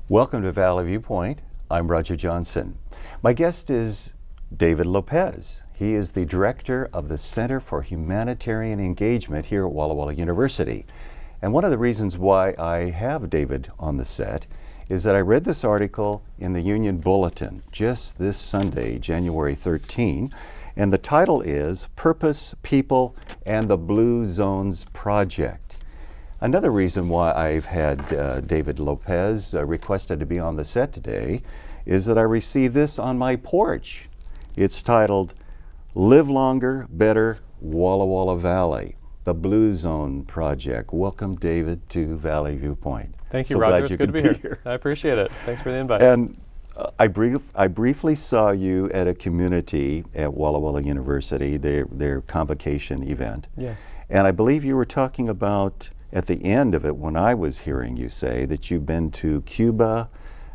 Welcome to Valley Viewpoint. I'm Roger Johnson. My guest is David Lopez. He is the director of the Center for Humanitarian Engagement here at Walla Walla University. And one of the reasons why I have David on the set is that I read this article in the Union Bulletin just this Sunday, January 13, and the title is Purpose, People, and the Blue Zones Project. Another reason why I've had David Lopez requested to be on the set today is that I received this on my porch. It's titled, Live Longer, Better, Walla Walla Valley, the Blue Zone Project. Welcome, David, to Valley Viewpoint. Thank you, Roger. It's good to be here. I appreciate it. Thanks for the invite. And I briefly saw you at a community at Walla Walla University, their convocation event. Yes. And I believe you were talking about, at the end of it, when I was hearing you say that you've been to Cuba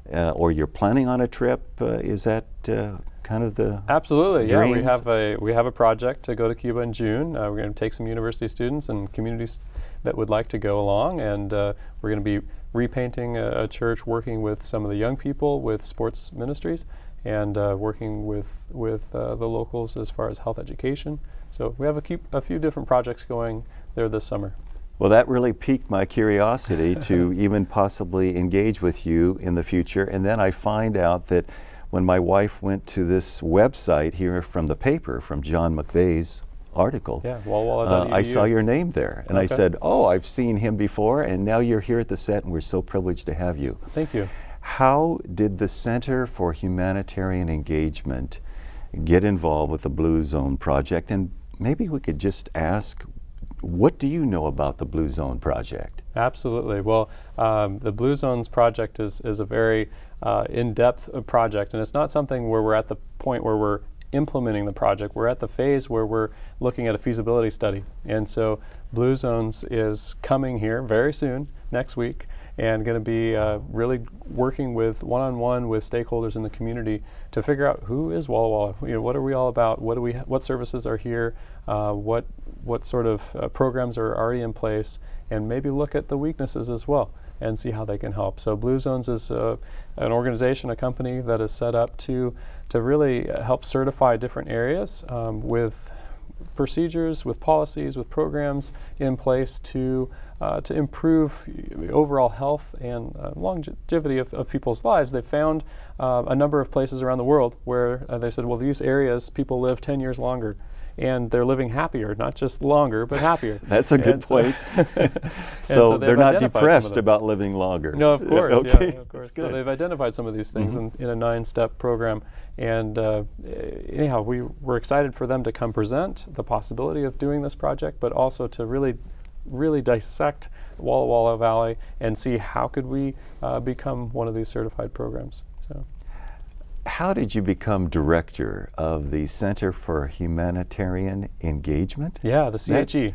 or you're planning on a trip. Is that kind of the Absolutely, dreams? yeah. We have a project to go to Cuba in June. We're going to take some university students and communities that would like to go along, and we're going to be repainting a church, working with some of the young people with sports ministries, and working with the locals as far as health education. So we have a few different projects going there this summer. Well, that really piqued my curiosity to even possibly engage with you in the future. And then I find out that when my wife went to this website here from the paper, from John McVeigh's article, yeah, Walla Walla I saw your name there. And okay. I said, oh, I've seen him before, and now you're here at the set, and we're so privileged to have you. Thank you. How did the Center for Humanitarian Engagement get involved with the Blue Zone Project? And maybe we could just ask, what do you know about the Blue Zone Project? Absolutely. Well, the Blue Zones Project is a very in-depth project, and it's not something where we're at the point where we're implementing the project. We're at the phase where we're looking at a feasibility study. And so Blue Zones is coming here very soon, next week, and going to be really working with one-on-one with stakeholders in the community to figure out who is Walla Walla. What are we all about? What services are here? What sort of programs are already in place? And maybe look at the weaknesses as well and see how they can help. So Blue Zones is an organization, a company that is set up to really help certify different areas with procedures, with policies, with programs in place to improve the overall health and longevity of people's lives. They've found a number of places around the world where they said, well, these areas, people live 10 years longer, and they're living happier, not just longer, but happier. That's a good point. So they're not depressed about living longer. No, of course. Okay. Yeah, of course. So they've identified some of these things in a 9-step program. And anyhow, we're excited for them to come present the possibility of doing this project, but also to really dissect Walla Walla Valley and see how could we become one of these certified programs. So. How did you become director of the Center for Humanitarian Engagement? Yeah, the CHE.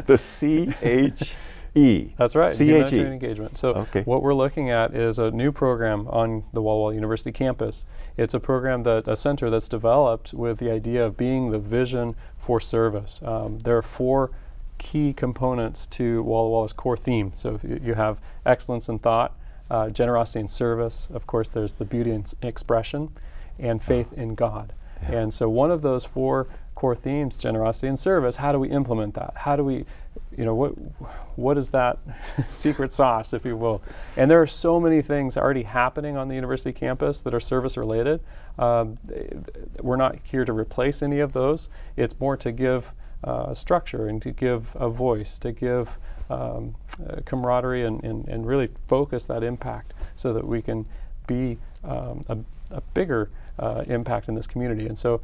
The CHE. That's right, CHE. Humanitarian Engagement. So what we're looking at is a new program on the Walla Walla University campus. It's a program, a center that's developed with the idea of being the vision for service. There are 4 key components to Walla Walla's core theme. So if you have excellence in thought, generosity and service. Of course, there's the beauty and expression, and faith in God. Yeah. And so one of those 4 core themes, generosity and service, how do we implement that? How do we, what is that secret sauce, if you will? And there are so many things already happening on the university campus that are service related. We're not here to replace any of those. It's more to give structure and to give a voice, to give camaraderie and really focus that impact so that we can be a bigger impact in this community. And so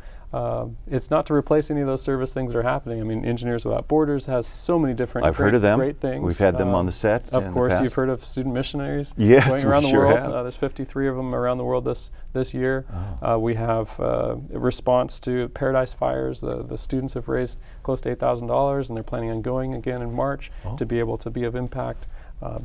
it's not to replace any of those service things that are happening. I mean, Engineers Without Borders has so many different I've heard of them. Great things. We've had them on the set. Of course, you've heard of student missionaries going around the sure world. Have. There's 53 of them around the world this year. Oh. We have a response to Paradise Fires. The students have raised close to $8,000, and they're planning on going again in March to be able to be of impact.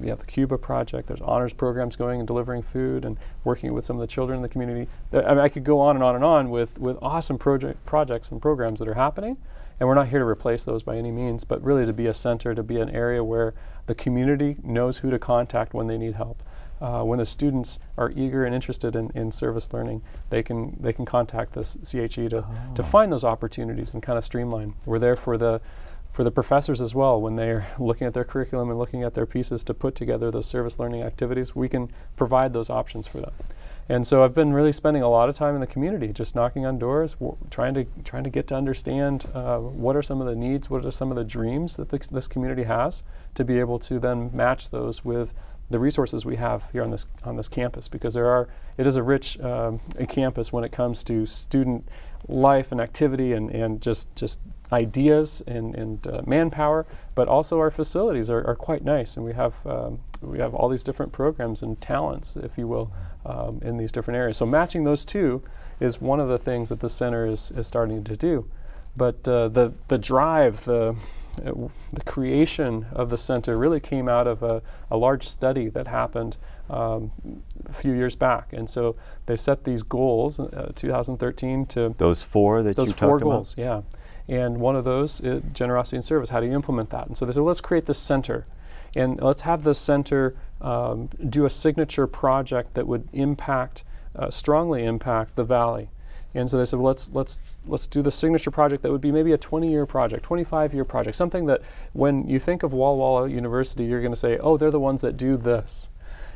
You have the Cuba project. There's honors programs going and delivering food and working with some of the children in the community. I mean, I could go on and on and on with awesome projects and programs that are happening. And we're not here to replace those by any means, but really to be a center, to be an area where the community knows who to contact when they need help. when the students are eager and interested in service learning, they can contact this CHE to find those opportunities and kind of streamline. We're there for the professors as well when they're looking at their curriculum and looking at their pieces to put together those service learning activities. We can provide those options for them. And so I've been really spending a lot of time in the community, just knocking on doors, trying to get to understand what are some of the needs, what are some of the dreams that this community has, to be able to then match those with the resources we have here on this campus, because it is a rich campus when it comes to student life and activity and just ideas and manpower, but also our facilities are quite nice, and we have all these different programs and talents, if you will, in these different areas. So matching those two is one of the things that the center is starting to do. But the drive, the creation of the center really came out of a large study that happened a few years back. And so they set these goals, 2013 to... Those four that you talked about? Those 4 goals, yeah. And one of those is generosity and service. How do you implement that? And so they said, well, let's create this center. And let's have the center do a signature project that would strongly impact the Valley. And so they said, well, let's do the signature project that would be maybe a 20-year project, 25-year project, something that when you think of Walla Walla University, you're going to say, oh, they're the ones that do this.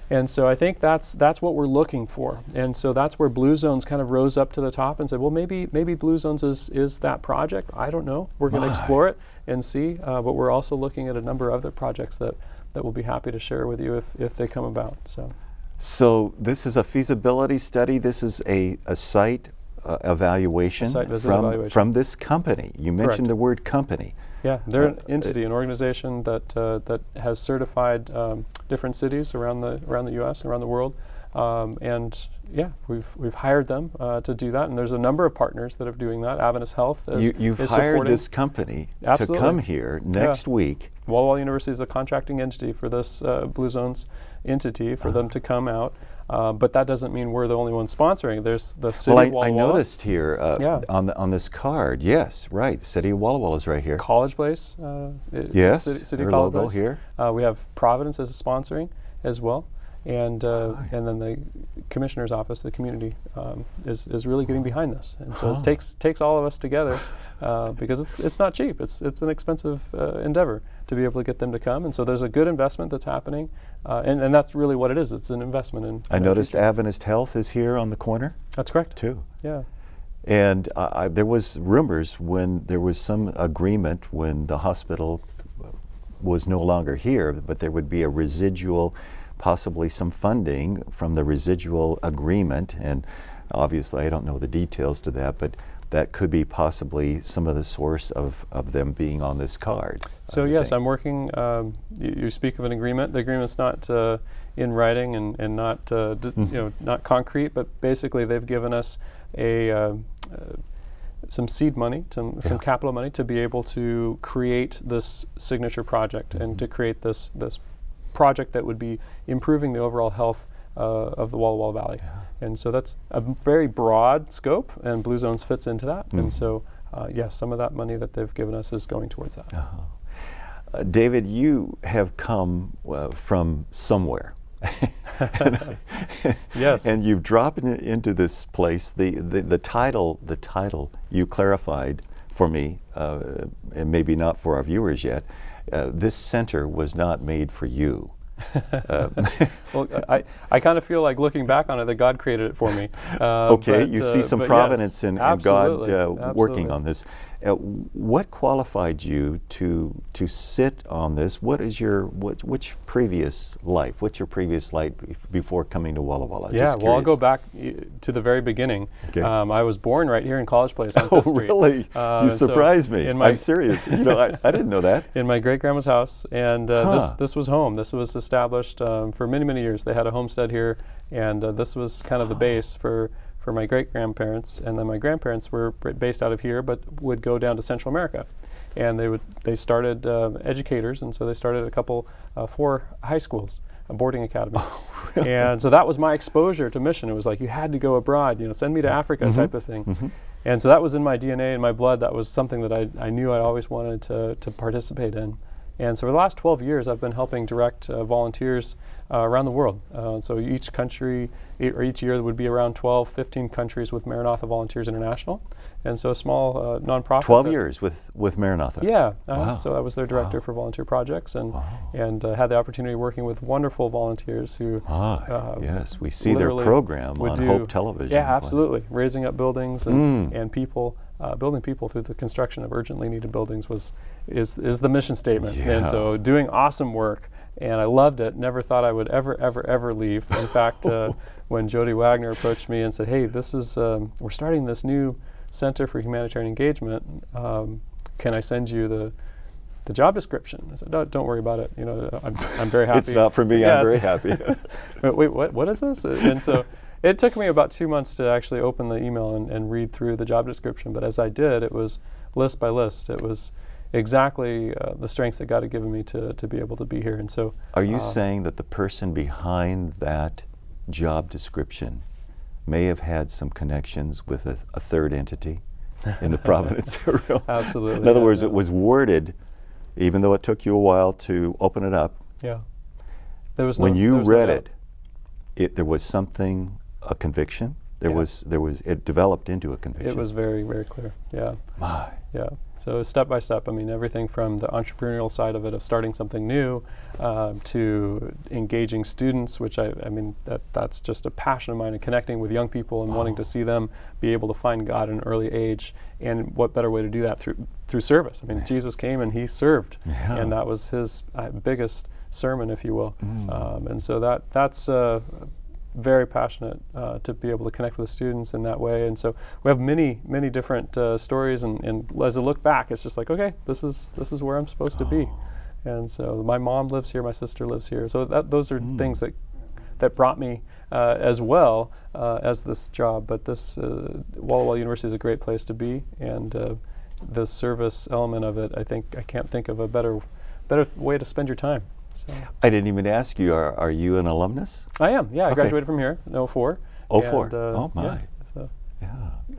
And so I think that's what we're looking for. And so that's where Blue Zones kind of rose up to the top and said, well, maybe Blue Zones is that project. I don't know. We're going to explore it and see. But we're also looking at a number of other projects that we'll be happy to share with you if they come about. So this is a feasibility study. This is a site evaluation from this company. You mentioned Correct. The word company. Yeah, they're an entity, an organization that has certified different cities around the U.S., around the world, and yeah, we've hired them to do that. And there's a number of partners that are doing that. Adventist Health you've is hired supporting. This company Absolutely. To come here next week. Walla Walla University is a contracting entity for this Blue Zones entity for them to come out. But that doesn't mean we're the only ones sponsoring. There's the city of Walla Walla. I noticed here on this card. Yes, right. The city of Walla Walla is right here. College Place. Yes, City their College logo Place. here. We have Providence as sponsoring as well, and then the commissioner's office, the community, is really getting behind this. And so it takes all of us together because it's not cheap. It's an expensive endeavor to be able to get them to come. And so there's a good investment that's happening. And that's really what it is. It's an investment in I noticed Adventist Health is here on the corner. That's correct. Too. Yeah. And there was rumors when there was some agreement when the hospital was no longer here, but there would be a residual, possibly some funding from the residual agreement. And obviously I don't know the details to that, but that could be possibly some of the source of them being on this card. So yes, I'm working, you speak of an agreement. The agreement's not in writing and not, not concrete, but basically they've given us some seed money, some capital money to be able to create this signature project and to create this project that would be improving the overall health of the Walla Walla Valley. Yeah. And so that's a very broad scope, and Blue Zones fits into that. And so, yes, some of that money that they've given us is going towards that. David, you have come from somewhere. Yes. And you've dropped into this place. The title you clarified for me, and maybe not for our viewers yet. This center was not made for you. Well, I kind of feel like looking back on it that God created it for me. Okay, you see some providence yes, in God working on this. What qualified you to sit on this? Which previous life? What's your previous life before coming to Walla Walla? Yeah, well, I'll go back to the very beginning. Okay. I was born right here in College Place on 5th Street. Oh, really? You surprised me. I'm serious. I didn't know that. In my great-grandma's house, and this was home. This was established for many, many years. They had a homestead here, and this was kind of the base for my great-grandparents, and then my grandparents were based out of here, but would go down to Central America. And they started educators, and so they started 4 high schools, boarding academies. Oh, really? And so that was my exposure to mission. It was like, you had to go abroad, send me to Africa type of thing. And so that was in my DNA and my blood. That was something that I knew I always wanted to participate in. And so for the last 12 years, I've been helping direct volunteers around the world. So each country, or each year, there would be around 12, 15 countries with Maranatha Volunteers International. And so a small nonprofit. 12 years with Maranatha? Yeah. Wow. So I was their director for volunteer projects, and had the opportunity working with wonderful volunteers who yes, we see their program on Hope Television. Yeah, absolutely. Raising up buildings and people. Building people through the construction of urgently needed buildings is the mission statement. Yeah. And so doing awesome work, and I loved it. Never thought I would ever leave. In fact, when Jody Wagner approached me and said, "Hey, this is we're starting this new Center for Humanitarian Engagement. Can I send you the job description?" I said, "No, don't worry about it. You know, I'm very happy." It's not for me. Yeah, I'm very happy. Wait, what is this? And so. It took me about 2 months to actually open the email and read through the job description, but as I did, it was list by list. It was exactly the strengths that God had given me to be able to be here. And so, are you saying that the person behind that job description may have had some connections with a third entity in the providence area? Absolutely. In other words, it was worded, even though it took you a while to open it up. Yeah. There was when you read no it, there was something. A conviction. There was. It developed into a conviction. It was very, very clear. Yeah. My. Yeah. So step by step. I mean, everything from the entrepreneurial side of it, of starting something new, to engaging students, which I mean, that's just a passion of mine, and connecting with young people and wanting to see them be able to find God at an early age. And what better way to do that through service? I mean, Jesus came and he served, and that was his biggest sermon, if you will. And so that's. Very passionate to be able to connect with the students in that way, and so we have many different stories. And as I look back, it's just like, okay, this is where I'm supposed to be. And so my mom lives here, my sister lives here. So those are things that brought me as well as this job. But this Walla Walla University is a great place to be, and the service element of it, I think I can't think of a better way to spend your time. So. I didn't even ask you, are you an alumnus? I am, yeah. I graduated from here in 04. 04, oh my. Yeah, so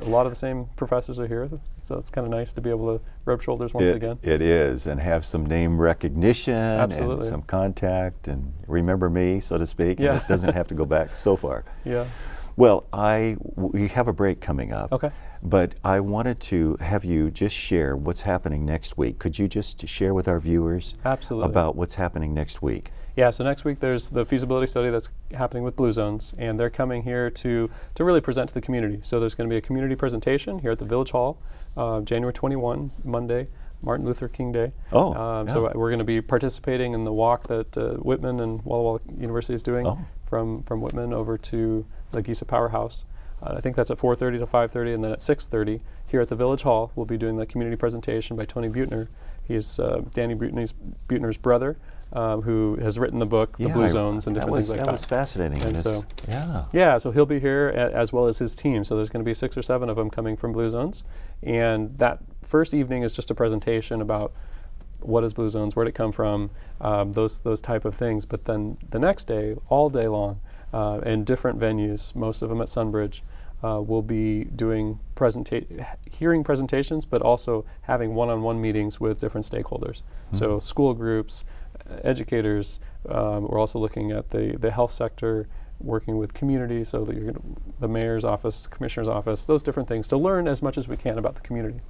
a lot of the same professors are here, so it's kind of nice to be able to rub shoulders once again. It is, and have some name recognition. Absolutely. And some contact, and remember me, so to speak. Yeah. And it doesn't have to go back so far. Yeah. Well, we have a break coming up. Okay. But I wanted to have you just share what's happening next week. Could you just share with our viewers about what's happening next week? Yeah, so next week there's the feasibility study that's happening with Blue Zones, and they're coming here to really present to the community. So there's going to be a community presentation here at the Village Hall, January 21, Monday, Martin Luther King Day. So we're going to be participating in the walk that Whitman and Walla Walla University is doing from Whitman over to the Giza Powerhouse. I think that's at 4:30 to 5:30, and then at 6:30 here at the Village Hall, we'll be doing the community presentation by Tony Buettner. He's Danny Buettner's brother, who has written the book, The Blue Zones, and different things like that. That was fascinating. And so he'll be here as well as his team. So there's going to be 6 or 7 of them coming from Blue Zones, and that first evening is just a presentation about what is Blue Zones, where did it come from, those type of things. But then the next day, all day long, in different venues, most of them at Sunbridge, we'll be doing hearing presentations, but also having one-on-one meetings with different stakeholders. So school groups, educators. We're also looking at the health sector, working with community, so that the mayor's office, commissioner's office, those different things, to learn as much as we can about the community.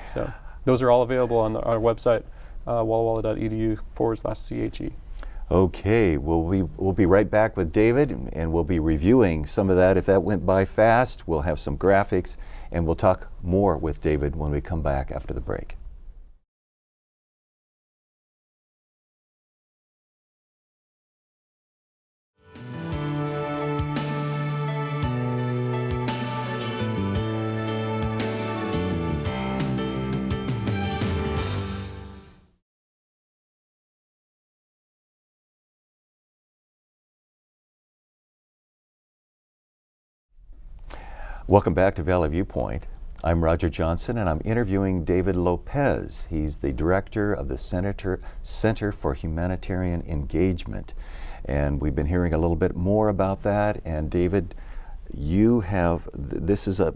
So those are all available on our website, wallawalla.edu/CHE. Okay, we'll be right back with David, and we'll be reviewing some of that. If that went by fast, we'll have some graphics, and we'll talk more with David when we come back after the break. Welcome back to Valley Viewpoint. I'm Roger Johnson, and I'm interviewing David Lopez. He's the director of the Center for Humanitarian Engagement. And we've been hearing a little bit more about that. And David, you have, this is a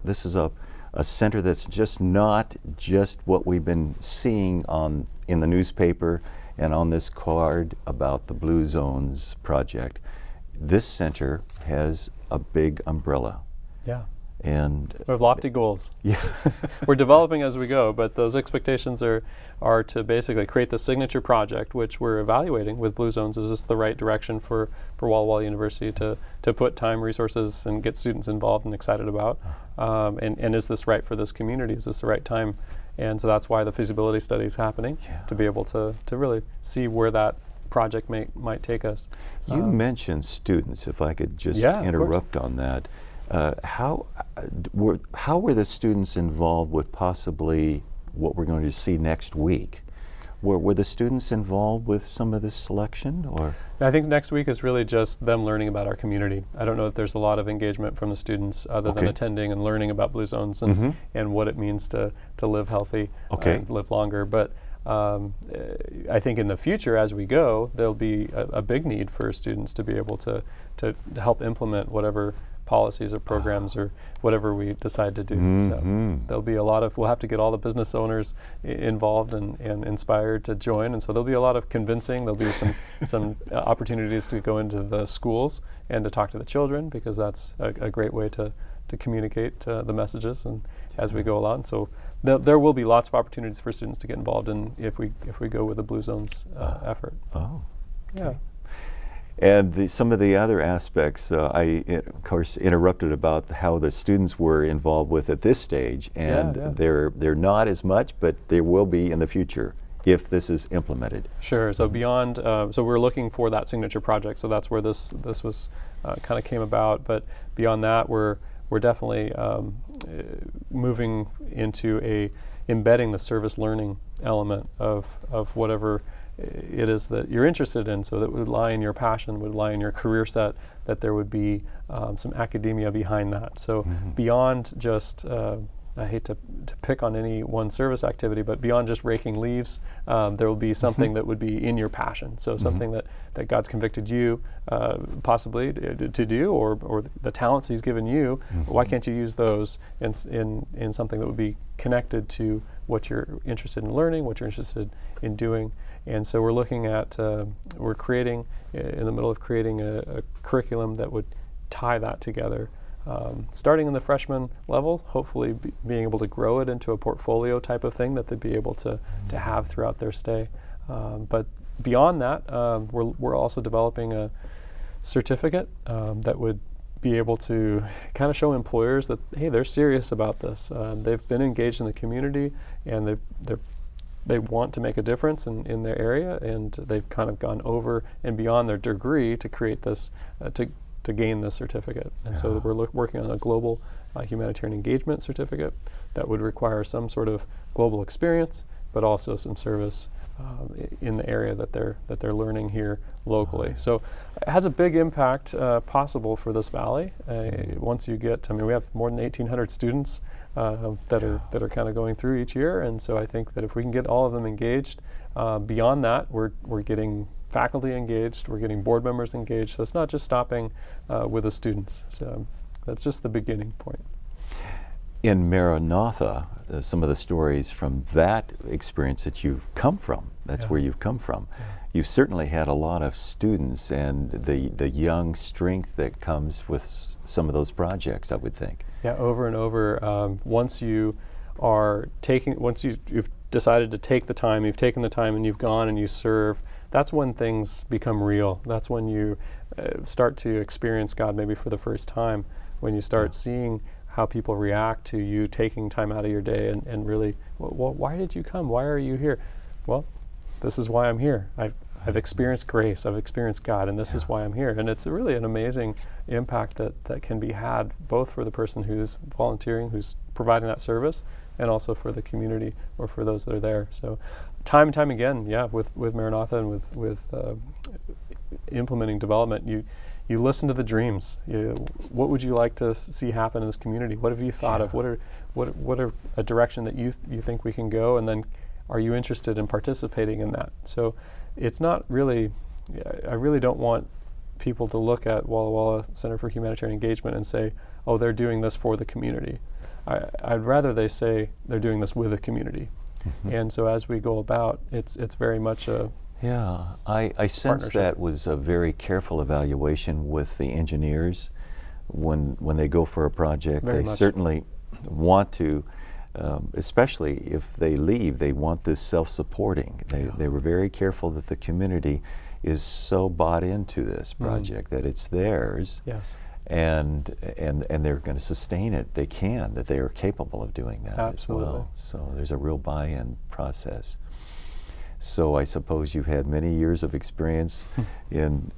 center that's just not just what we've been seeing in the newspaper And on this card about the Blue Zones project, this center has a big umbrella. Yeah. And we have lofty goals. Yeah. We're developing as we go, but those expectations are to basically create the signature project, which we're evaluating with Blue Zones. Is this the right direction for Walla Walla University to put time, resources, and get students involved and excited about? And is this right for this community? Is this the right time? And so that's why the feasibility study is happening, to be able to really see where that project might take us. You mentioned students, if I could just interrupt on that. How were the students involved with possibly what we're going to see next week? Were the students involved with some of this selection, or? I think next week is really just them learning about our community. I don't know if there's a lot of engagement from the students other than attending and learning about Blue Zones and what it means to live healthy and live longer. But I think in the future, as we go, there'll be a big need for students to be able to help implement whatever policies or programs or whatever we decide to do. So there'll be a lot of, we'll have to get all the business owners involved and inspired to join, and so there'll be a lot of convincing. There'll be some opportunities to go into the schools and to talk to the children, because that's a great way to communicate the messages and as we go along. So there will be lots of opportunities for students to get involved in if we go with the Blue Zones effort. Yeah. And some of the other aspects, I of course interrupted about how the students were involved with at this stage, and they're not as much, but there will be in the future if this is implemented. Sure. So beyond, so we're looking for that signature project. So that's where this was kind of came about. But beyond that, we're definitely moving into embedding the service learning element of whatever it is that you're interested in, so that would lie in your passion, would lie in your career set, that there would be some academia behind that. So beyond just, I hate to pick on any one service activity, but beyond just raking leaves, there will be something that would be in your passion. So something that God's convicted you possibly to do, or the talents He's given you. Why can't you use those in something that would be connected to what you're interested in learning, what you're interested in doing? And so we're looking at, we're creating, in the middle of creating a curriculum that would tie that together. Starting in the freshman level, hopefully being able to grow it into a portfolio type of thing that they'd be able to have throughout their stay. But beyond that, we're also developing a certificate that would be able to kind of show employers that, hey, they're serious about this. They've been engaged in the community, and they want to make a difference in their area, and they've kind of gone over and beyond their degree to create this, to gain this certificate. And so we're working on a global humanitarian engagement certificate that would require some sort of global experience, but also some service in the area that they're learning here locally. So it has a big impact possible for this valley. Once you get, we have more than 1,800 students that are kind of going through each year, and so I think that if we can get all of them engaged, beyond that, we're getting faculty engaged, we're getting board members engaged. So it's not just stopping with the students. So that's just the beginning point. In Maranatha, some of the stories from that experience that you've come from, that's where you've come from. You've certainly had a lot of students and the young strength that comes with some of those projects, I would think. Yeah, over and over. Once you've decided to take the time, you've taken the time and you've gone and you serve, that's when things become real. That's when you start to experience God maybe for the first time, when you start seeing how people react to you taking time out of your day and really, well, why did you come? Why are you here? Well, this is why I'm here. I've experienced grace, I've experienced God, and this is why I'm here. And it's really an amazing impact that can be had both for the person who's volunteering, who's providing that service, and also for the community or for those that are there. So time and time again, with Maranatha and with implementing development, you listen to the dreams. What would you like to see happen in this community? What have you thought of? What are a direction that you think we can go? And then are you interested in participating in that? So it's not really, I really don't want people to look at Walla Walla Center for Humanitarian Engagement and say, oh, they're doing this for the community. I'd rather they say they're doing this with the community. And so as we go about, it's very much a Yeah, I sense Partnership. that was a very careful evaluation with the engineers when they go for a project. Very They much. certainly want to, especially if they leave, they want this self-supporting. They were very careful that the community is so bought into this project that it's theirs. Yes. And they're going to sustain it. They can, that they are capable of doing that Absolutely. as well. So there's a real buy-in process. So I suppose you've had many years of experience in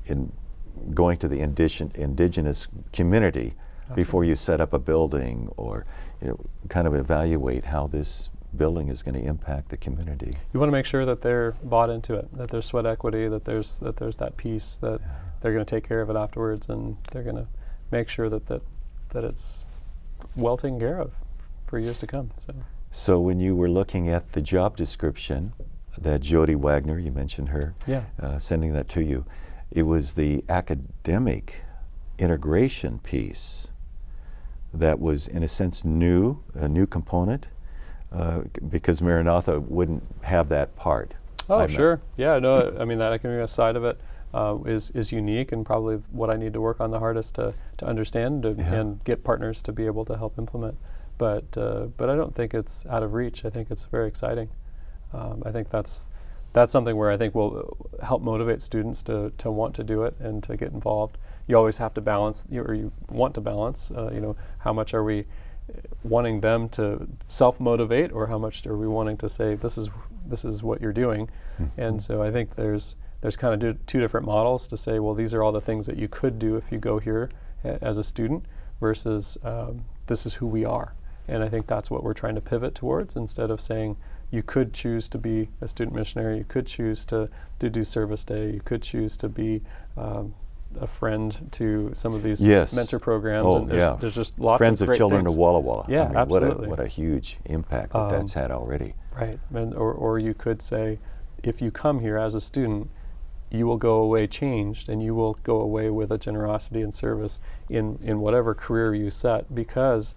going to the indigenous community before you set up a building, or kind of evaluate how this building is going to impact the community. You want to make sure that they're bought into it, that there's sweat equity, that there's that piece, that they're going to take care of it afterwards, and they're going to make sure that it's well taken care of for years to come. So when you were looking at the job description, that Jody Wagner, you mentioned her, sending that to you, it was the academic integration piece that was, in a sense, a new component, because Maranatha wouldn't have that part. Oh, sure. Yeah, no, I mean, that academic side of it is unique, and probably what I need to work on the hardest to understand and get partners to be able to help implement. But I don't think it's out of reach. I think it's very exciting. I think that's something where I think will help motivate students to want to do it and to get involved. You always have to balance, or you want to balance, how much are we wanting them to self-motivate, or how much are we wanting to say, this is what you're doing. And so I think there's kind of two different models to say, well, these are all the things that you could do if you go here as a student, versus this is who we are. And I think that's what we're trying to pivot towards, instead of saying you could choose to be a student missionary, you could choose to do service day, you could choose to be a friend to some of these mentor programs. Oh, and there's just lots Friends of great Children things. of Walla Walla. Yeah, I mean, absolutely. What a huge impact that's had already. Right, or you could say, if you come here as a student, you will go away changed, and you will go away with a generosity and service in whatever career you set, because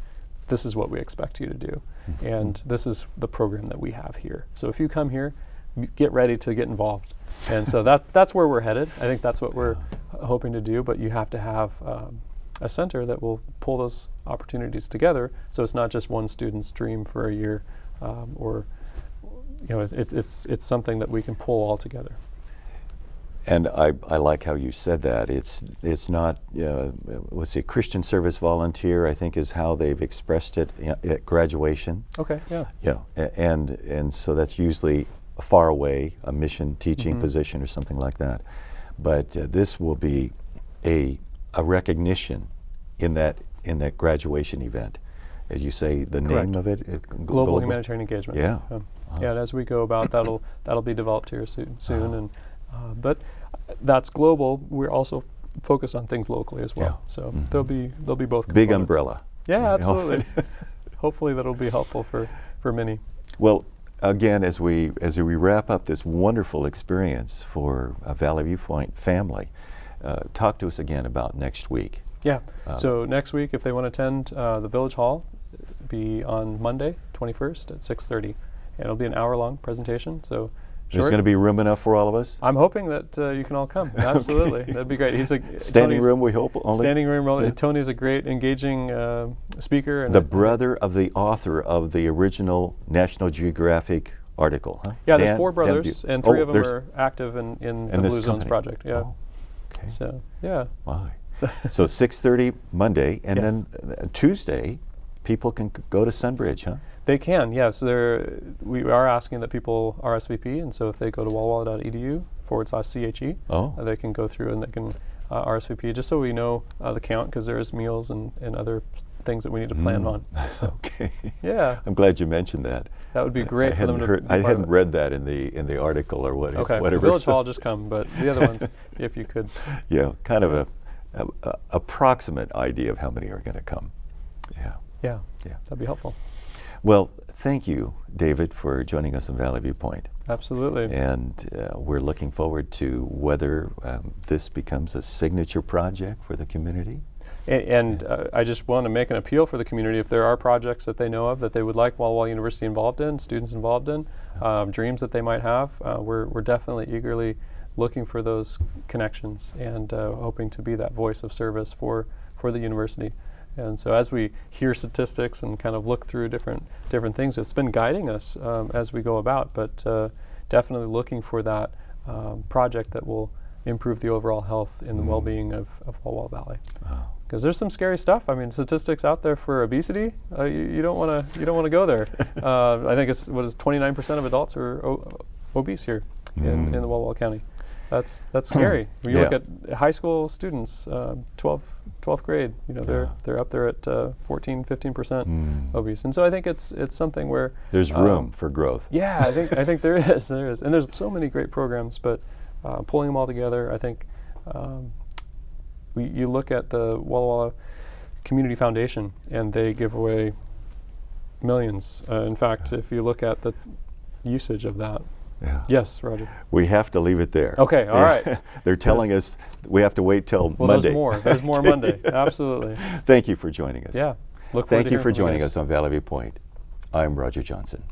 this is what we expect you to do. And this is the program that we have here. So if you come here, get ready to get involved. And so that's where we're headed. I think that's what we're hoping to do, but you have to have a center that will pull those opportunities together, so it's not just one student's dream for a year, or it's something that we can pull all together. And I like how you said that. It's not, let's see, Christian service volunteer, I think, is how they've expressed it at graduation. Okay, yeah. Yeah, and so that's usually far away, a mission teaching position or something like that. But this will be a recognition in that graduation event. As you say, the name of it? Global Humanitarian Engagement. Yeah. Yeah, and as we go about, that'll be developed here soon. And but that's global. We're also focused on things locally as well. So there'll be both components. Big umbrella. Yeah, absolutely. Hopefully that'll be helpful for many. Well, again, as we wrap up this wonderful experience for Valley Viewpoint family, talk to us again about next week. Yeah. So next week, if they want to attend the Village Hall, it'll be on Monday, 21st at 6:30, and it'll be an hour-long presentation. So. There's going to be room enough for all of us? I'm hoping that you can all come. Absolutely. That'd be great. Standing room, we hope only? Standing room. Yeah. Tony's a great, engaging speaker. And the brother of the author of the original National Geographic article, huh? Yeah, there's 4 brothers, and 3 of them are active in the Blue Zones project. Yeah. Oh, okay. So, yeah. Wow. So 6:30 Monday, and then Tuesday, people can go to Sunbridge, huh? They can, yes. We are asking that people RSVP, and so if they go to wallawalla.edu/CHE, they can go through and they can RSVP, just so we know the count, because there's meals and other things that we need to plan on. So, okay. Yeah. I'm glad you mentioned that. That would be great for them to be I hadn't read that in the article or whatever. Okay. Whatever. Village Hall just come, but the other ones, if you could. Yeah, kind of a approximate idea of how many are going to come. Yeah. Yeah. That'd be helpful. Well, thank you, David, for joining us in Valley Viewpoint. Absolutely. And we're looking forward to whether this becomes a signature project for the community. And I just want to make an appeal for the community. If there are projects that they know of that they would like Walla Walla University involved in, students involved in, dreams that they might have, we're definitely eagerly looking for those connections and hoping to be that voice of service for the university. And so as we hear statistics and kind of look through different things, it's been guiding us as we go about, but definitely looking for that project that will improve the overall health and the well-being of Walla Walla Valley. Because there's some scary stuff. I mean, statistics out there for obesity. You don't want to go there. I think it's 29% of adults are obese here in the Walla Walla County. That's scary. When you look at high school students, 12th grade, they're up there at 14-15% obese. And so I think it's something where there's room for growth. Yeah, I think there is, and there's so many great programs, but pulling them all together, I think you look at the Walla Walla Community Foundation, and they give away millions. In fact, if you look at the usage of that. Yeah. Yes, Roger. We have to leave it there. Okay, all right. They're telling us we have to wait till Monday. There's more Monday. Absolutely. Thank you for joining us. Yeah. Thank you for joining us on Valley View Point. I'm Roger Johnson.